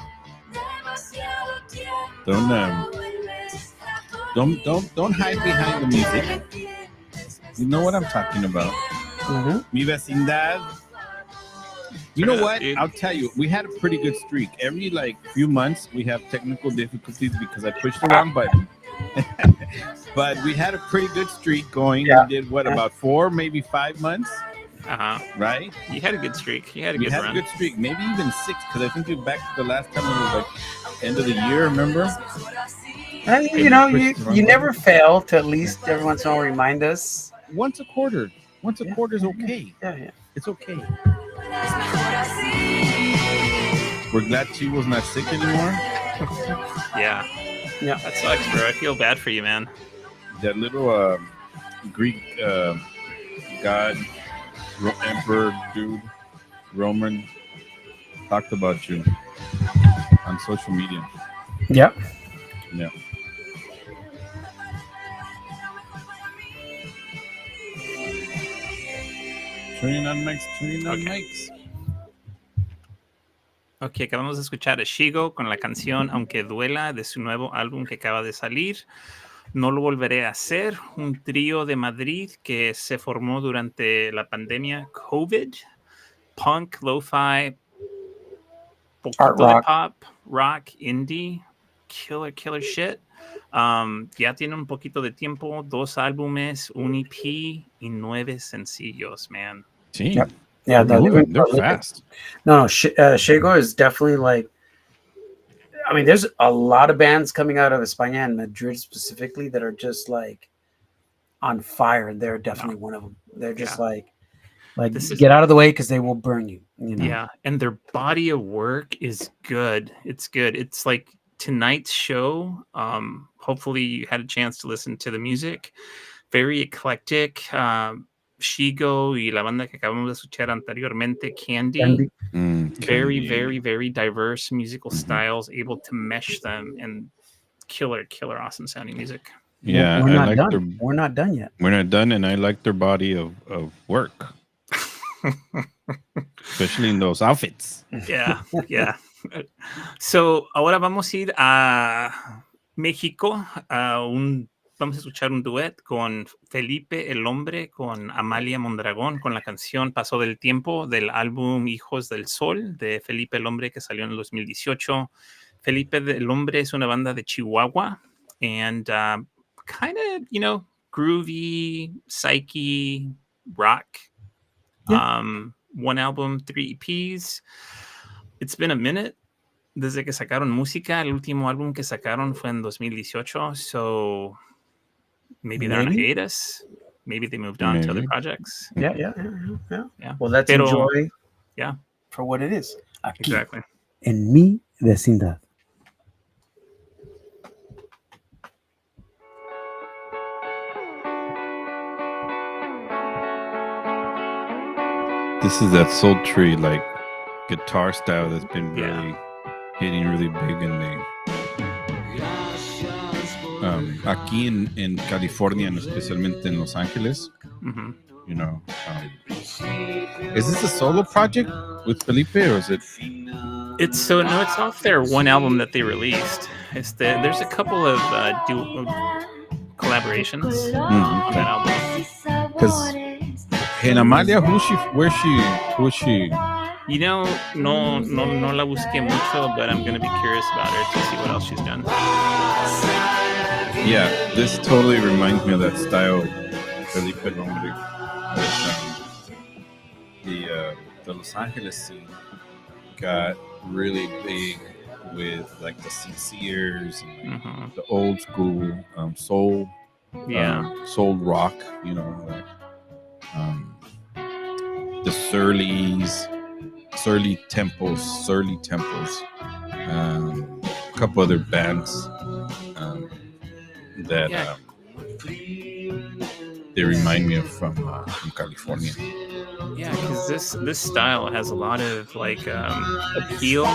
Don't hide behind the music. You know what I'm talking about. Mi Vecindad. You know what? I'll tell you, we had a pretty good streak. Every few months we have technical difficulties because I pushed the wrong button. But we had a pretty good streak going. We did about 4, maybe 5 months. Right? You had a good streak. You had a We good had run. a good streak, maybe even 6, because I think back to the last time it was like end of the year. Remember? And, you never fail to at least every once in a while remind us. Once a quarter. Once a quarter is okay. Yeah. It's okay. We're glad she was not sick anymore. Yeah. That sucks, bro. I feel bad for you, man. That little Greek god emperor dude, Roman, talked about you on social media. Yep. Yeah. Turning on mics. Ok, acabamos de escuchar a Shigo con la canción Aunque Duela de su nuevo álbum que acaba de salir. No lo volveré a hacer. Un trío de Madrid que se formó durante la pandemia COVID. Punk, lo-fi, poquito de pop, rock, indie. Killer shit. Ya tiene un poquito de tiempo, 2 álbumes, un EP y 9 sencillos, man. Sí. Yep. Yeah, they're fast. No, Shigo is definitely like. I mean, there's a lot of bands coming out of España and Madrid specifically that are just like on fire. And they're definitely one of them. They're just like get out of the way because they will burn you. Yeah, and their body of work is good. It's good. It's like tonight's show. Hopefully you had a chance to listen to the music. Very eclectic. Shigo y la banda que acabamos de escuchar anteriormente, Candy. Very, very, very diverse musical styles, able to mesh them and killer awesome sounding music. Yeah, we're not done. We're not done yet. We're not done, and I like their body of work. Especially in those outfits. Yeah. So, ahora vamos a ir a México, vamos a escuchar un duet con Felipe el Hombre, con Amalia Mondragón, con la canción Pasó del Tiempo del álbum Hijos del Sol de Felipe el Hombre que salió en el 2018. Felipe el Hombre es una banda de Chihuahua and kind of, groovy, psyche, rock. Yeah. 1 album, 3 EPs. It's been a minute desde que sacaron música. El último álbum que sacaron fue en 2018. So maybe they're on hiatus. Maybe they moved on to other projects. Yeah. Well, let's enjoy for what it is. Aquí, exactly. En mi vecindad. This is that sultry, like, guitar style that's been really hitting really big in the aquí en California, and especialmente en Los Angeles. Is this a solo project with Felipe, or is it? It's off their 1 album that they released. There's a couple of collaborations on that album. Because in Amalia, who is she? No la busqué mucho, but I'm going to be curious about her to see what else she's done. Yeah, this totally reminds me of that style, Felipe Lombre. The Los Angeles scene got really big with like the Sinceres and the old school soul, soul rock, the Surly Temples, a couple other bands that they remind me of from California. Yeah, because this style has a lot of like appeal,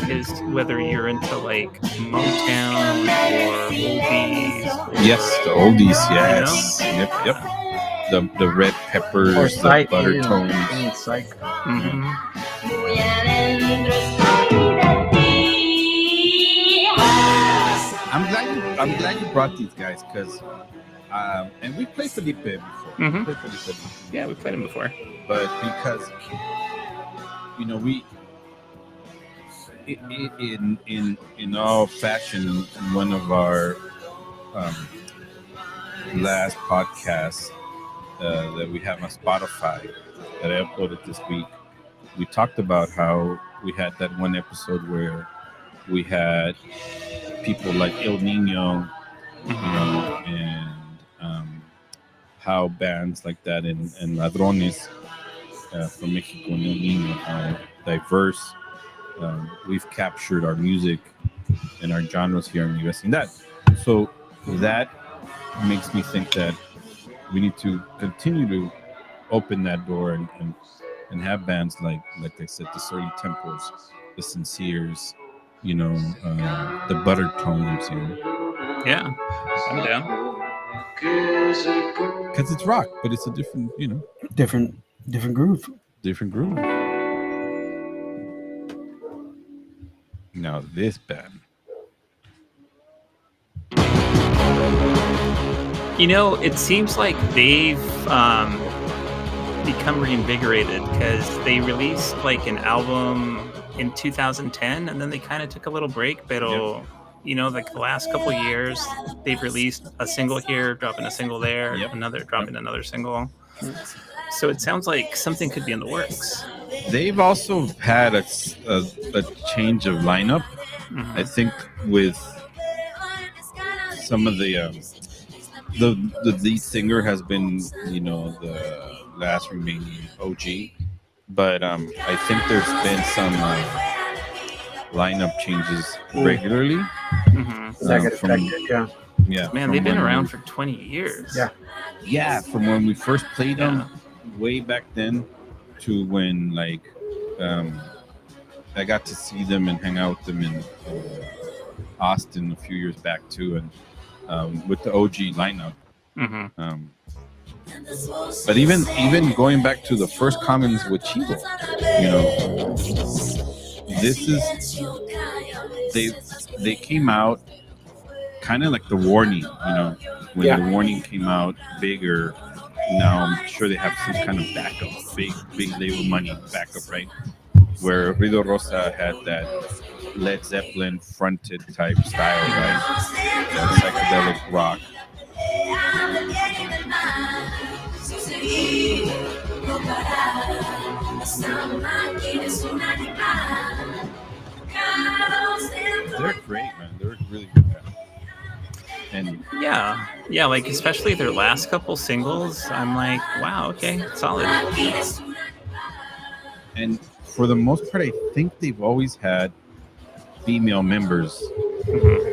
is whether you're into like Motown or oldies. Yes, the oldies. Yes, yep. The red peppers, the butter tones. I'm glad you brought these guys because, and we played Felipe before. Yeah, we played him before. But because we in all fashion, one of our last podcasts, that we have on Spotify that I uploaded this week, we talked about how we had that one episode where we had people like El Nino, and how bands like that and Ladrones from Mexico and El Nino, how diverse we've captured our music and our genres here in the Vecindad. So that makes me think that we need to continue to open that door and have bands like I said, the Surly Temples, the Sinceres, the Butter Tones, Yeah, I'm down. Because it's rock, but it's a different, different groove. Different groove. Now this band. It seems like they've become reinvigorated because they released like an album in 2010 and then they kind of took a little break. But like the last couple of years, they've released a single here, dropping a single there, dropping another single. So it sounds like something could be in the works. They've also had a change of lineup. I think with some of the lead singer has been, the last remaining OG, but I think there's been some lineup changes regularly. Man, they've been around for 20 years. Yeah, from when we first played them way back then to when I got to see them and hang out with them in Austin a few years back too, and with the OG lineup. But even going back to the first Commons with Chivo, this is they came out kind of like the Warning, when the Warning came out bigger. Now I'm sure they have some kind of backup, big label money backup, right? Where Ruido Rosa had that Led Zeppelin fronted type style, right? That psychedelic rock. They're great, man. They're really good. And yeah, like especially their last couple singles, I'm like, wow, okay, solid. And for the most part, I think they've always had female members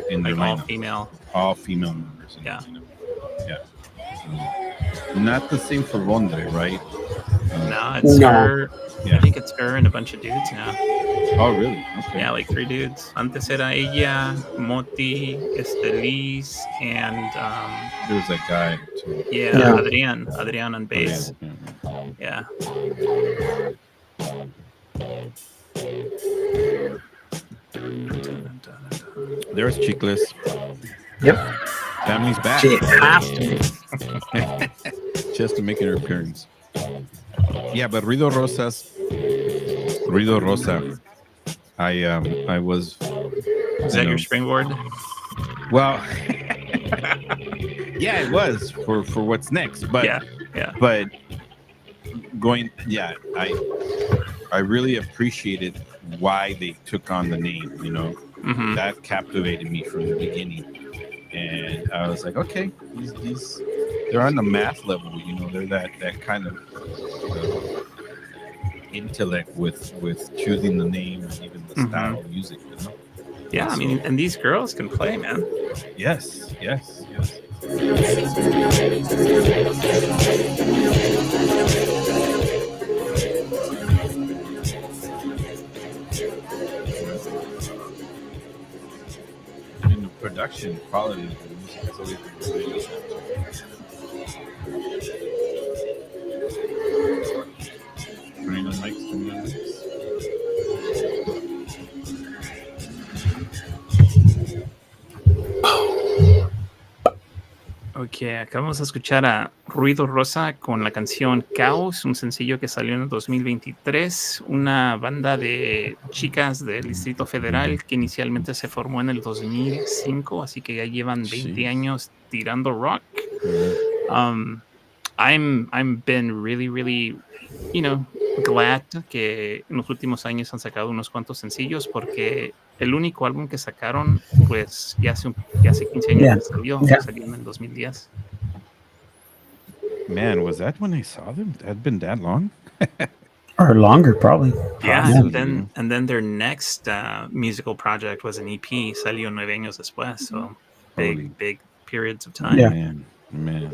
in their lineup. All female members. Yeah. Not the same for Rondre, right? No, it's her. I think it's her and a bunch of dudes now. Oh, really? Okay. Yeah, like 3 dudes. Antes era ella, Moti, Liz, and there was that guy too. Yeah. Adrian on bass. Yeah. There's Chicles. Yep. Family's back. She has to. Just to make her appearance. Yeah, but Ruido Rosa. I was. Is that your springboard? Well, yeah, it was for what's next. But yeah. But I really appreciated why they took on the name. That captivated me from the beginning. And I was like, okay, these they're on the math level, they're that kind of intellect with choosing the name and even the style of music. Yeah, I mean, and these girls can play, man. Yes. And the production quality of the music has always been really good. Turning on mics. Ok, acabamos de escuchar a Ruido Rosa con la canción Caos, un sencillo que salió en el 2023, una banda de chicas del Distrito Federal que inicialmente se formó en el 2005, así que ya llevan 20 años tirando rock. I'm been really, really, glad que en los últimos años han sacado unos cuantos sencillos porque el único álbum que sacaron, pues ya hace 15 años que salió en el 2010. Man, was that when I saw them? That had been that long? Or longer, probably. Yeah, and then their next musical project was an EP, salió 9 años después, so big periods of time. Yeah. Man.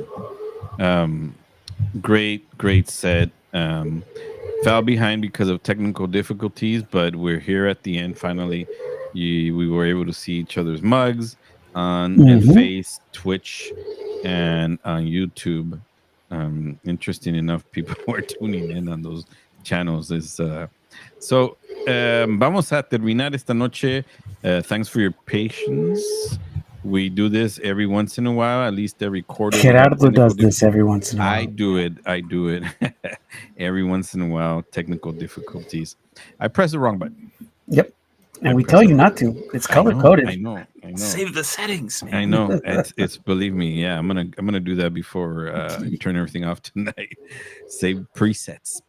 Great set. Fell behind because of technical difficulties, but we're here at the end. Finally, we were able to see each other's mugs on El Face, Twitch, and on YouTube. Interesting enough, people were tuning in on those channels. So vamos a terminar esta noche. Thanks for your patience. We do this every once in a while, at least every quarter. Gerardo does this every once in a while. I do it every once in a while. Technical difficulties. I press the wrong button. Yep. And we tell you not to. It's color coded. I know. Save the settings, man. I know. It's believe me. Yeah, I'm gonna do that before I turn everything off tonight. Save presets.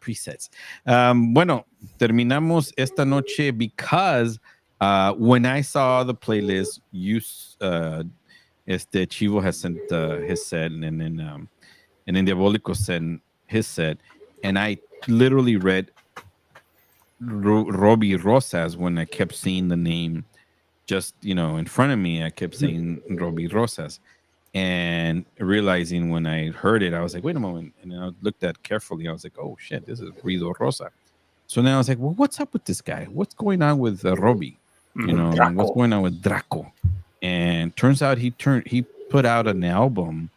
Bueno, terminamos esta noche because when I saw the playlist, Chivo has sent his set, and then Diabolico sent his set, and I literally read Robbie Rosas when I kept seeing the name just in front of me. I kept saying Robbie Rosas, and realizing when I heard it, I was like, wait a moment, and I looked at carefully. I was like, oh shit, this is Guido Rosa. So then I was like, well, what's up with this guy? What's going on with Robbie? What's going on with Draco? And turns out he put out an album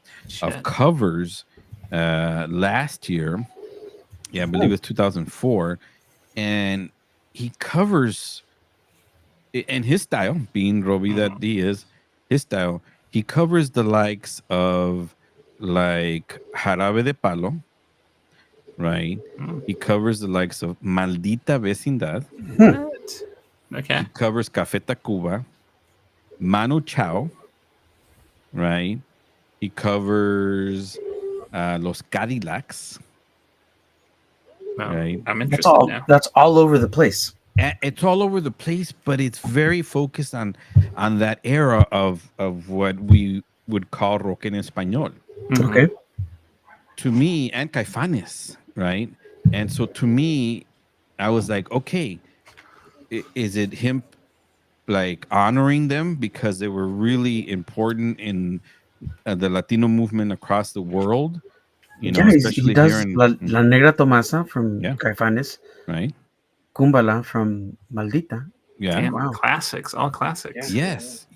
of covers last year. Yeah, I believe it's 2004. And he covers, in his style, being Robbie that he is, his style, he covers the likes of like Jarabe de Palo, right? He covers the likes of Maldita Vecindad. Okay. He covers Café Tacuba, Manu Chao, right? He covers Los Cadillacs. Right. I'm interested now. That's all over the place. It's all over the place, but it's very focused on that era of what we would call rock en español. Okay. To me, and Caifanes, right? And so to me, I was like, okay, is it him like honoring them because they were really important in the Latino movement across the world? he Especially does here in La Negra Tomasa from Caifanes, right? Kumbala from Maldita. Yeah. Damn, wow. Classics, all classics. Yes.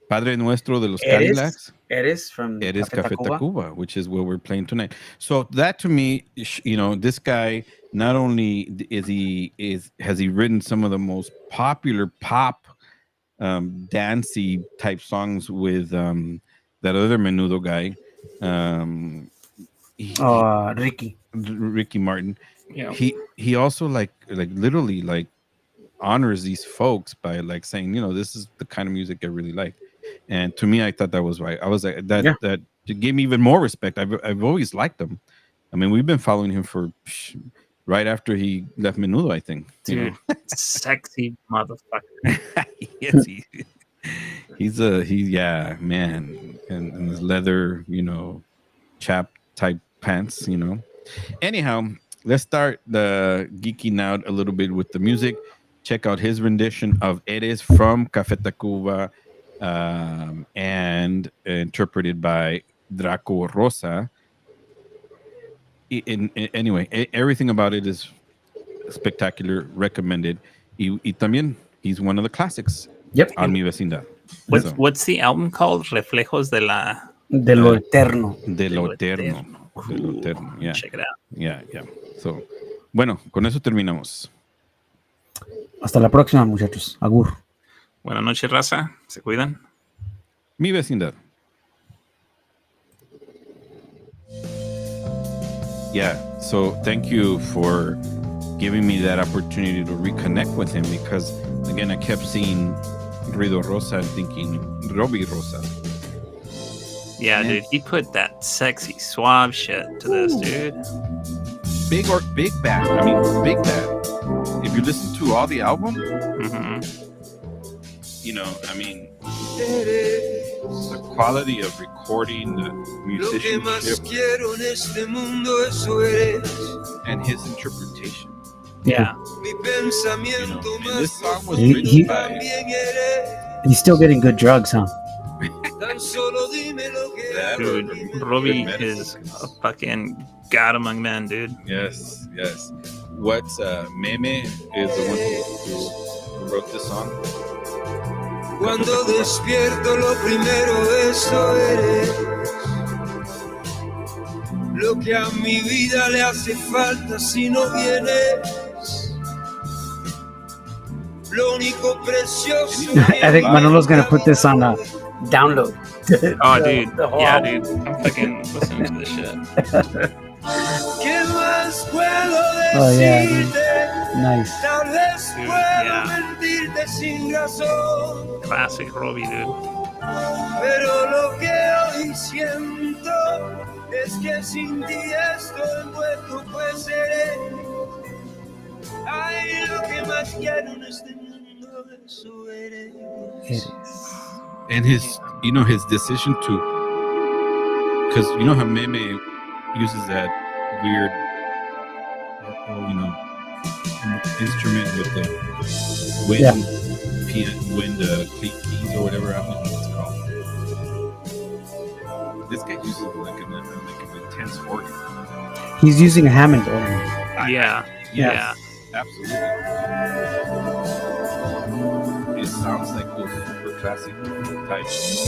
Padre Nuestro de los Cadillacs. Eres from Café Tacuba, which is what we're playing tonight. So that to me, this guy, not only has he written some of the most popular pop dancey type songs with that other Menudo guy, Ricky Martin. Yeah. He also like literally like honors these folks by like saying, this is the kind of music I really like. And to me, I thought that was right. I was like that gave me even more respect. I've always liked him. I mean, we've been following him for right after he left Menudo, I think. Dude, sexy motherfucker. Yes, he's man, and his leather, chap type pants, Anyhow, let's start the geeking out a little bit with the music. Check out his rendition of Eres from Café Tacuba, and interpreted by Draco Rosa. Anyway, everything about it is spectacular, recommended. Y también, he's one of the classics. Yep. On Mi Vecindad. What's the album called? Reflejos de lo Eterno. De lo Eterno. De lo Eterno. Yeah. Check it out. Yeah. So, bueno, con eso terminamos. Hasta la próxima, muchachos. Agur. Buenas noches, raza. Se cuidan. Mi Vecindad. Yeah, so thank you for giving me that opportunity to reconnect with him because, again, I kept seeing Guido Rosa and thinking Robbie Rosa. Yeah, dude, he put that sexy suave shit to this, dude. Big band. I mean, big band. If you listen to all the album, you know, I mean, the quality of recording, the musicianship, and his interpretation. Yeah. You know, and this song was written by. He's still getting good drugs, huh? Dude, Robbie is a fucking god among men, dude. Yes. What Meme is the one who wrote this song. Cuando despierto lo primero eso eres lo que a mi vida le hace falta si no vienes. Lo único precioso. I think Manolo's gonna put this on a download. Oh, dude. Yeah, dude. I'm fucking listening to this shit. ¿Qué más puedo Oh yeah, dude. decirte? Nice. Tal vez Dude, puedo yeah. mentirte sin razón, Classic Robbie, dude. pero lo que hoy siento es que sin ti estoy muerto, pues eres. Ay, lo que más quiero en este mundo, eso eres. And his, you know, his decision to, because you know how Meme uses that weird, you know, instrument with the wind, wind keys or whatever. I don't know what it's called. This guy uses like an intense organ. He's using a Hammond organ. Yeah. Absolutely. It sounds like those super classic types.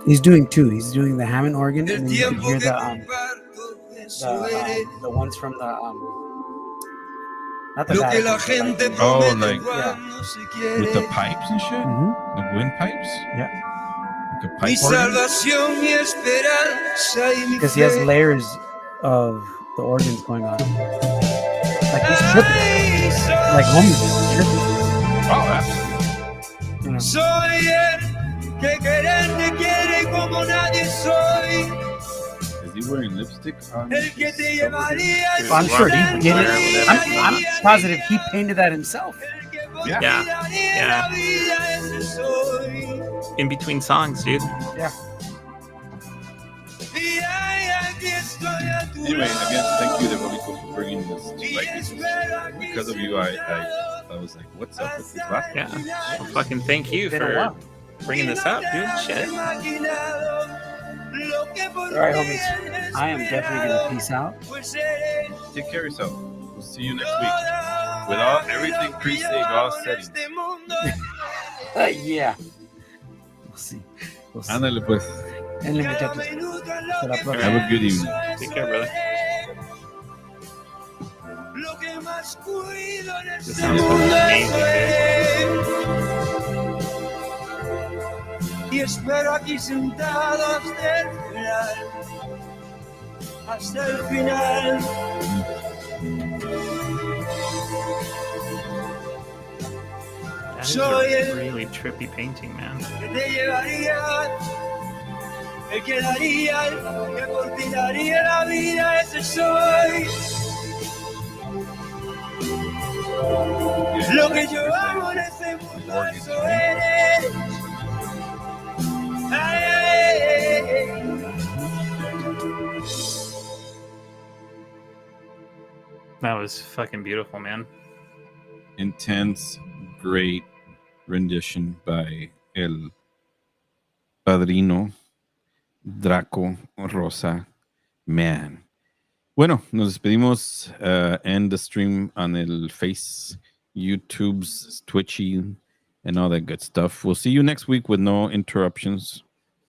He's doing two. He's doing the Hammond organ, and then you can hear the ones from the not the Vatican, like with the pipes and shit, the wind pipes. Yeah, like a pipe organ. Because he has layers of the organs going on. Like he's tripping, like homies tripping. Oh, absolutely. You know? Soy el que quererte quiere como nadie soy. Is he wearing lipstick on? El que te llevaría. I'm sure I'm positive he painted that himself. Yeah. In between songs, dude. Yeah. Anyway, again, thank you, Devonico, for bringing this to light. Because of you, I was like, what's up with this last? Yeah. Well, fucking thank you for bringing this up, dude. Shit. All right, homies. I am definitely gonna peace out. Take care of yourself. We'll see you next week. With everything pre-saved, all settings. Yeah. We'll see. Ándale, pues. Ándale, muchachos. Hasta la próxima. Have a good evening. Take care, brother. This sounds fucking amazing, Y espero aquí sentado hasta el final. That is a really trippy painting, man. Que te llevaría, el que daría, que por ti daría la vida, ese soy. Lo que yo amo en este mundo, eso eres. Ay, ay, ay. That was fucking beautiful, man. Intense, great rendition by El Padrino Draco Rosa Man. Bueno, nos despedimos. End the stream on el Face, YouTube's, Twitchy, and all that good stuff. We'll see you next week with no interruptions.